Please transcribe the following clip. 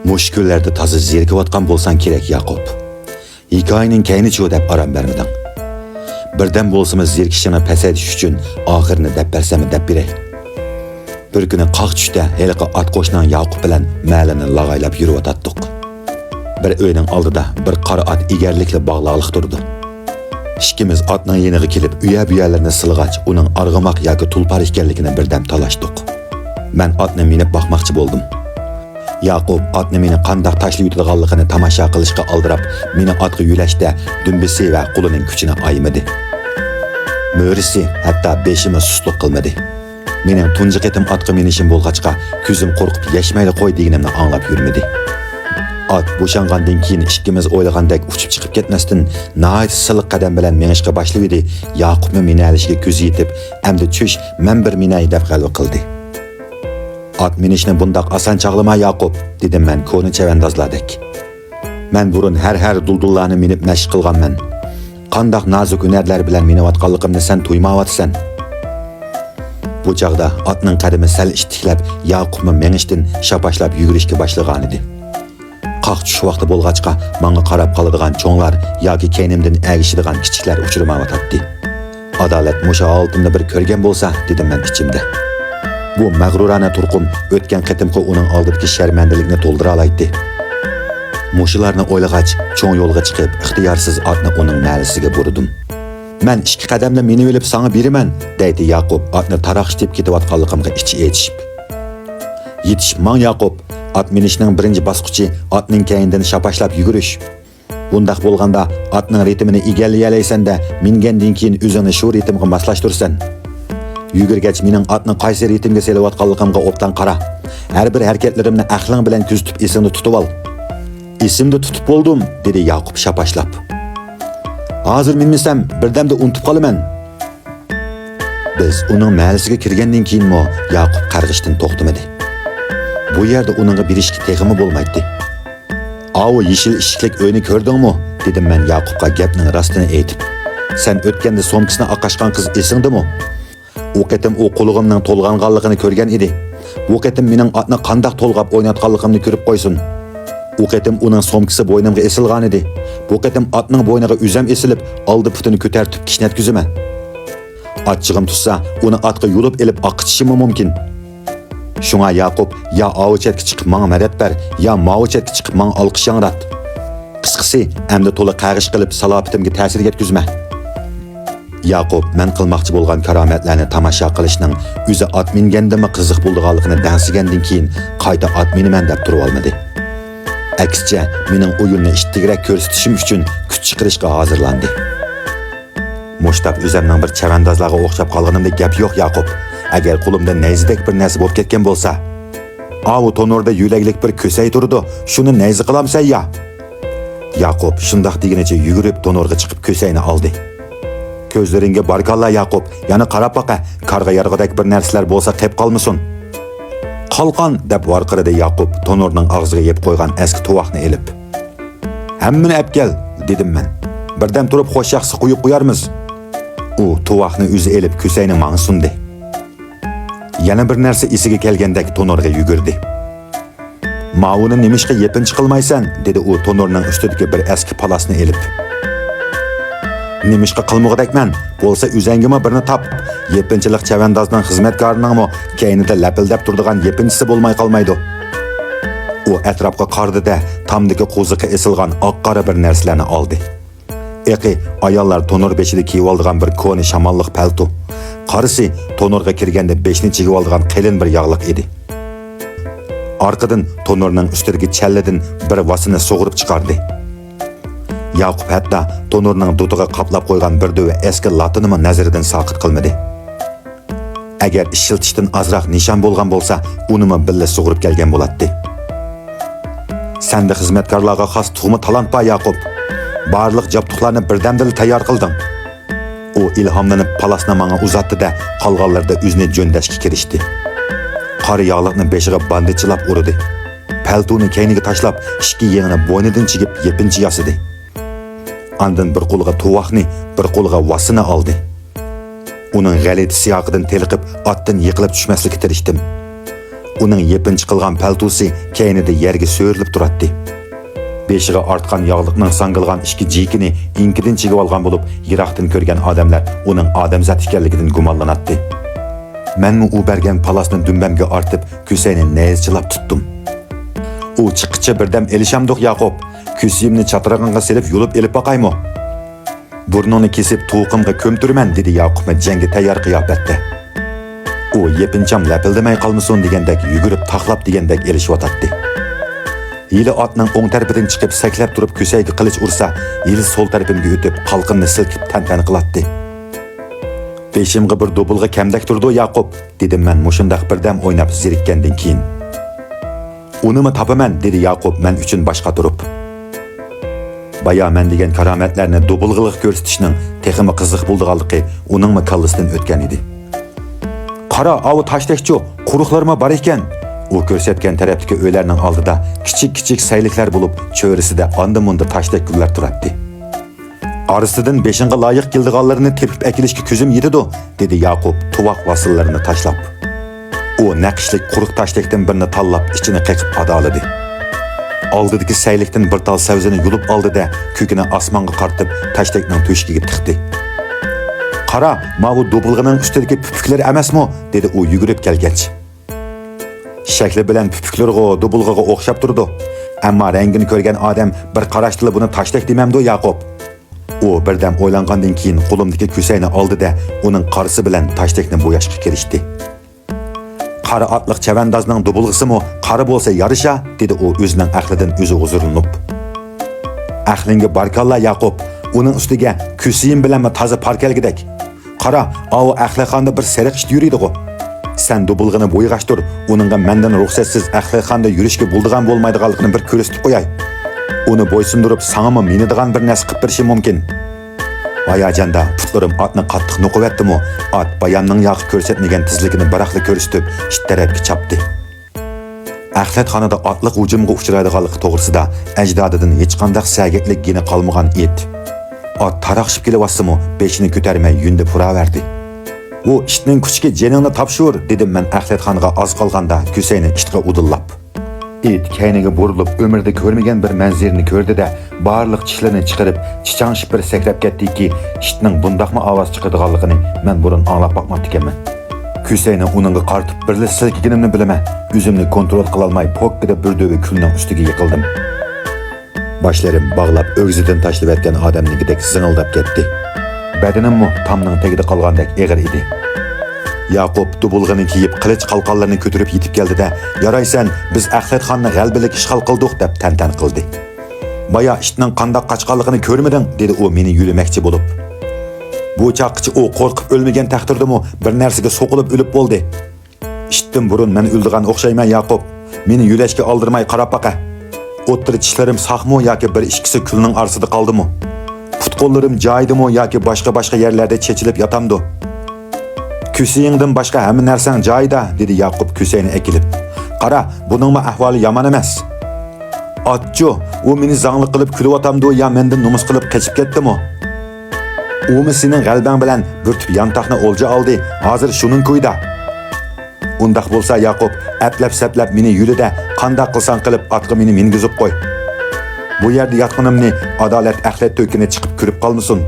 Mush kunlarda toza zerikayotgan bo'lsan kerak, Yaqub. Hikoyaning kaynichi deb aram bermeding. Birdan bo'lsimiz zerikishini pasaytish uchun oxirini deb bersam deb beray. Bir kuni qoq tushda heliqi ot qo'shnan Yaqub bilan ma'lini lag'aylab yurib bir uyning oldida bir qora ot egarlikli bog'liqlik turdi. Ikkimiz otning yeniga kelib uya-buyalarni silg'ach, uning arg'amoq yoki tulpar ekanligini birdan talashdik. Men otni minib boqmoqchi bo'ldim. Yaqub otni meni qandoq tashlab yutadiganligini tomosha qilishga aldirab, meni otga yulashda dumbisi va qo'lining kuchini aymadi. Mo'risi hatto beshimni susluq qilmadi. Mening tunji qitim otga minishim bo'lg'achqa, ko'zim qo'rqib yashmayli qo'y deganimni anglab yurmadi. Ot bo'shangandan keyin ikkimiz o'ylagandek uchib chiqib ketmasdan, nihoyat silliq qadam bilan menishga boshladi. Yaqubni meni alishga ko'zi yetib, "Endi tush, men bir minay" deb g'alva qildi. "Ot minishni bundoq oson chog'lama, Yaqub", dedim men ko'ni chavandozlardek. Men burun har duldullarni minib mashq qilganman. Qandoq nozik hunarlar bilan minayotganligimni sen tuymayapsan. Bu chog'da otning qadami sal ishtiklab, Yaqubni menishdan shapashlab yugurishga boshlagan edi. Qoq tush vaqti bo'lg'achqa, menga qarab qoladigan cho'nglar yoki keynimdan agishadigan kichiklar uchramayotdi. Adolat musha oltinni bir ko'rgan bo'lsa, dedim men ichimda. Bu mag'rurona turqum o'tgan qitimqi uning oldidagi sharmandalikni to'ldira olaydi. Mushularni o'ylag'ach, cho'ng yo'lga chiqib, ixtiyorsiz otni uning ma'lisiga burdim. "Men 2 qadamla meni o'lib sana beraman", deydi Yaqub otni taraqshtib ketayotganligimga ichi etishib. "Yetish man Yaqub, ot minishning birinchi bosqichi otning keynidan shapashlab yugurish. Bundaq bo'lganda otning ritmini egallayalaysan-da, mingandan keyin o'zingni shu ritmga moslashtirsan. Yugurgach mening otni qaysi ritmga selayotganligimga obdan qara. Har bir harakatlarimni aqling bilan kuzatib esingni tutib ol." "Esimni tutib bo'ldim", dedi Yaqub shapashlab. "Hozir minmasam birdamda unutib qolaman." Biz uning ma'lisiga kirgandan keyinmi Yaqub qarg'ishdan to'xtamadi. Bu yerda uningga berishga teg'imi bo'lmaydi. "Avu yeshil ishiklik uyni ko'rdingmi?" dedim men Yaqubga gapning rostini aytib. "Sen o'tganda somkasini oqashgan qiz esingdimi? U qitim u qo'lig'imning to'lg'anganligini ko'rgan edi. Bu qitim mening otni qandoq to'lg'ab o'ynatganligimni ko'rib qo'ysin. U qitim uning somkasi bo'ynimga esilgan edi. Bu qitim otning bo'yniga uzam esilib, oldi putini ko'tartib kishnatkuziman. Otchig'im tutsa, uni otga yulib elib oqitishim mumkin. Şuna Yaqub ya avucetki chiqib menga madad ber, ya mavucetki chiqib menga olqish yangrat. Qisqasi, endi to'la qarg'ish qilib salobatimga ta'sir yetkazma." Yaqub men qilmoqchi bo'lgan karomatlarni tomosha qilishning o'zi ot mingandimi qiziq bo'lganligini dansigandan keyin qayta ot miniman deb turib olmadi. Aksicha, mening o'yinni ishtigirak ko'rsatishim uchun kuch chiqarishga hozirlandi. Mushtab o'zimning bir chavandozlarga o'xshab qolganimda gap yo'q, Yaqub. Agar qo'limda nayzidek bir narsa bo'lib ketgan bo'lsa, "Avu tonorda yulaklik bir ko'say turdi, shuni nayzi qilamsan ya?" Yaqub shundoq degunicha yugurib tonorga chiqib ko'sayni oldi. "Ko'zlaringga barkallah Yaqub, yana qarab baqa, qarg'a yarg'idek bir narsalar bo'lsa qilib qolmasin." "Qalqon" deb varqiradi Yaqub tonorning og'ziga yeb qo'ygan eski tuvoqni elib. "Hammani olib kel", dedim men. "Birdan turib xo'sh yaxshi qo'yib qo'yarmiz." U tuvoqni o'zi elib ko'sayni menga sundi. Yana bir narsa esiga kelgandek tonorga yugurdi. "Mavuni nimishqa yepinchi qilmaysan?" dedi u tonorning ustidagi bir eski palasni elib. "Nimishqa qilmoqdakman, bo'lsa o'zangima birini top. Yepinchilik chavandozning xizmatkoriningmi keynida lapildab turadigan yepinchisi bo'lmay qolmaydi." U atrofga qaradi-da, tomdagi qo'ziqqa esilgan oq-qora bir narsalarni oldi. Eqi ayollar tonor beshida kiyib olgan bir ko'ni shamolliq palto. Qarisi tonorga kirganda beshni chigib olgan qalin bir yog'liq edi. Orqadan tonorning ustidagi challadan bir vasini sug'urib chiqardi. Yaqub hatto tonorning dutiga qaplab qo'ygan bir dova eski latinimi nazaridan soqit qilmadi. Agar ishiltishdan azroq nishon bo'lgan bo'lsa, unimi billa sug'urib kelgan bo'ladi. "Senda xizmatkorlarga xos tuxumi talant bor, Yaqub. Barliq jabduqlarni birdamdil tayyor qilding." U ilhomlanib palasni menga uzatdi-da, qolganlarda o'zini jo'ndashga kirishdi. Qora yog'liqni beshiga bandichilab urdi. Paltoni keyniga tashlab, ikki yengini bo'ynidan chigib yepinchi yasidi. Andan bir qo'lga tuvoqni, bir qo'lga vasini oldi. Uning g'alati siyoqidan teliqib, otdan yiqilib tushmaslikka tirishdim. Uning yepinchi qilgan paltosi keynida yerga so'rilib turadi. Beshiga ortgan yog'liqning sangilgan ikki jikini inkidan chigib olgan bo'lib, yiroqdan ko'rgan odamlar uning odamzod ekanligidan gumonlanadi. Menmi u bergan palasni dumbamga ortib, Kusayni nayzchilab tutdim. U chiqqicha birdam elishamdiq Yaqub. Kusiyimni chatirag'anga selib yulib elib boqaymi? Burnini kesib to'qimga ko'mtirman dedi Yaqubni jangga tayyor qiyofatda. U yepincham lapildamay qolmasin degandek yugurib taxlab degandek elishayotdi. Yili otning o'ng tarafidan chiqib saklab turib Kusayga qilich ursa, yili so'l tarafimga o'tib qalqinni silkib tan-tan qiladi. Beshimga bir dobulga kamdak turdi Yaqub, dedim men mushundaq birdam o'ynab zerikkandan keyin. Unimi topaman dedi Yaqub men uchun boshqa turib. Baya men degan karomatlarni dobulg'iliq ko'rsatishning texmi qiziq bo'lganligi uningmi kallasidan o'tgan edi. Qara, avu tashdekchi, quruqlarma bor ekan. U ko'rsatgan tarafdagi uylarning oldida kichik-kichik sayliklar bo'lib, cho'risida onda-munda tashdek gullar turadi. Arisidan beshinga loyiq keldiganlarini tepib akilishga ko'zim yetidi, dedi Yaqub tuvoq vasillarini tashlab. U naqshlik quruq tashdekdan birini tanlab ichini qiqib adoladi. Oldidagi saylikdan bir tal savzini yulib oldi-da, ko'kini osmonga qartib tashdekning to'shkiga tiqdi. Qara, mavu dobulg'ining ustidagi pupuklar emasmi? dedi u yugurib kelgach. Shakli bilan pupuklarga dobulg'iga o'xshab turdi. Ammo rangini ko'rgan odam bir qarashda buni tashdek demamdi Yaqub. U birdam o'ylangandan keyin qo'limdagi Kusayni oldi-da, uning qarisi bilan tashdekni bo'yashga kirishdi. Qari otliq chavandozning dobulg'isimi qari bo'lsa yarisha, dedi u o'zining aqlidan o'zi huzurlanib. Aqlinga barkalla Yaqub, uning ustiga Kusayim bilanmi toza parkalgidek. Qara, avu Axlixonda bir seriq ish yuriydi-ku. Sen dobulg'ini bo'yg'ashtir, uningga mendan ruxsatsiz Axlixonda yurishga bo'ldigan bo'lmaydiganligini bir ko'rsatib qo'yay. Uni bo'ysundirib, sangami menidigan bir narsa qilib berishi mumkin. Bayajanda putlarim atni qattiq nuqavatdimi? At bayanning yoqi ko'rsatmagan tizligini baraqli ko'rsatib, ish tarafga chapdi. Axlatxonada atliq hujumga uchraydiganligi to'g'risida ajdodidan hech qanday sagaklik geni qolmagan edi. At taraqshib kelyapsimi, beshini ko'tarmay yunda puraverdi. "Bu ishning kuchiga jeningni topshir", dedim men Axlatxonga oz qolganda Kusayni ishga udillab. It kayniga burilib ömürde ko'rmagan bir manzirni ko'rdi-da, barliq tishlarini chiqarib, chichangshib bir sakrab ketdiki, ishning bundaqmi ovoz chiqadiganligini men burun anglab boqmabdi ekanman. Kusayni uningga qartib birli silkiganimni bilaman. O'zimni kontrol qila olmay pokkida bir kulning ustiga yiqildim. Boshlarim bog'lab o'g'zidan tashlab etgan odamningidek zing'ildab ketdi. Badanimmi tomning tagida qolgandek eg'ir edi. Yaqub dubulg'ini kiyib, qilich qalqonlarini ko'tarib yetib keldi-da, "Yaraysan, biz Axlatxonni g'albalik ishg'ol qildik" deb tantan qildi. "Baya ishning qandoq qochganligini ko'rmading?" dedi u meni yulamoqchi bo'lib. Bu chaqchi u qo'rqib o'lmagan taqdirdimi bir narsaga so'qilib o'lib bo'ldi. Ishdan burun men o'ldigan o'xshayman Yaqub. Meni yulashga oldirmay qarab baqa. O'ttiri tishlarim saqmi yoki bir ikkisi kulning orasida qoldimi? Put-qo'llarim joyidimi yoki boshqa yerlarda chechilib yotamdi? Kusayingdan boshqa hamma narsang joyida, dedi Yaqub Kusayni ekilib. "Qara, buningmi ahvoli yomon emas. Atcho, u meni zangli qilib kulyaptamdi yo mendan nomus qilib qochib ketdimi? Umi sening g'albang bilan burtib yantoqni o'lja oldi. Hozir shuning ko'yda. Undaq bo'lsa Yaqub, atlab-saplab meni yulida, qandoq qilsan qilib atga meni mingizib qo'y. Bu yerda yotganimni adolat axlat to'kini chiqib ko'rib qolmasin.